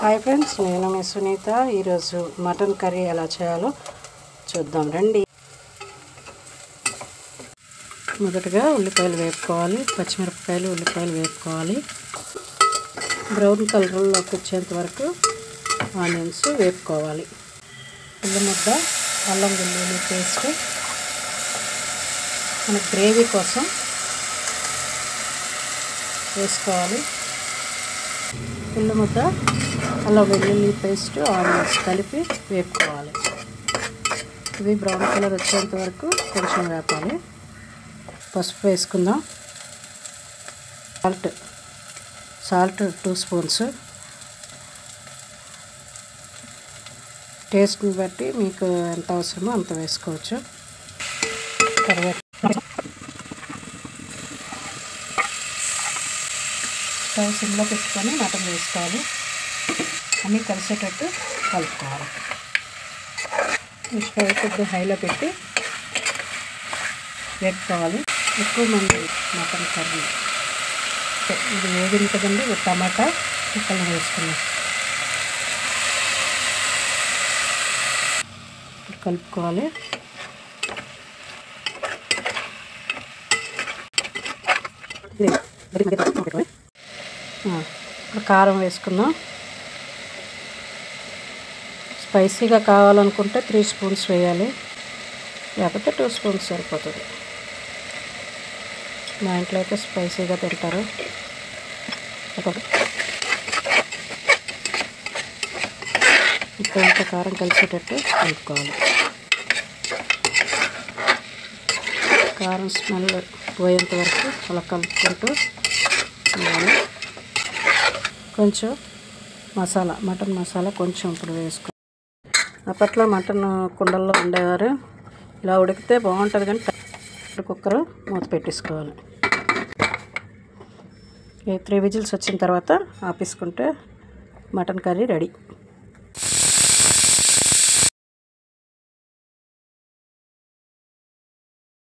Hi friends, నేను మీ సునీత. ఈరోజు mutton curry ఎలా చేయాలో చూద్దాం రండి. మొదటగా ఉల్లిపాయలు వేపుకోవాలి. పచ్చిమిరపకాయలు, ఉల్లిపాయలు వేపుకోవాలి. బ్రౌన్ కలర్లోకి వచ్చేంత వరకు ఆనియన్స్ వేపుకోవాలి. ఉల్లి ముద్ద, అల్లం వెల్లుల్లి పేస్ట్ మన గ్రేవీ కోసం వేసుకోవాలి. ఉల్లి ముద్ద, అల్లం వెల్లుల్లి పేస్ట్, ఆనియన్స్ కలిపి వేపుకోవాలి. ఇవి బ్రౌన్ కలర్ వచ్చేంత వరకు కొంచెం వేపాలి. పసుపు వేసుకుందాం. Salt 2 spoons. టేస్ట్ని బట్టి మీకు ఎంత అవసరమో అంత వేసుకోవచ్చు. తర్వాత స్టవ్ సిమ్లో పెట్టుకొని మటన్ వేసుకోవాలి. అన్నీ కలిసేటట్టు కలుపుకోవాలి. స్టవ్ కొద్దిగా హైలో పెట్టి వేపుకోవాలి. ఎక్కువ మంది మటన్ కర్రీ ఇది వేగింది కదండి. టమాటా ముక్కలు వేసుకున్నాం. కలుపుకోవాలి. కారం వేసుకుందాం. స్పైసీగా కావాలనుకుంటే 3 స్పూన్స్ వేయాలి, లేకపోతే 2 స్పూన్స్ సరిపోతుంది. మా ఇంట్లో అయితే స్పైసీగా తింటారు. ఇంత కారం కలిసేటట్టు కలుపుకోవాలి. కారం స్మెల్ పోయేంత వరకు అలా కలుపుకుంటూ ఉండాలి. కొంచెం మసాలా, మటన్ మసాలా కొంచెం ఇప్పుడు వేసుకో. అప్పట్లో మటన్ కుండల్లో ఉండేవారు. ఇలా ఉడికితే బాగుంటుంది, కానీ కుక్కర్ మూత పెట్టేసుకోవాలి. 3 విజిల్స్ వచ్చిన తర్వాత ఆపేసుకుంటే మటన్ కర్రీ రెడీ.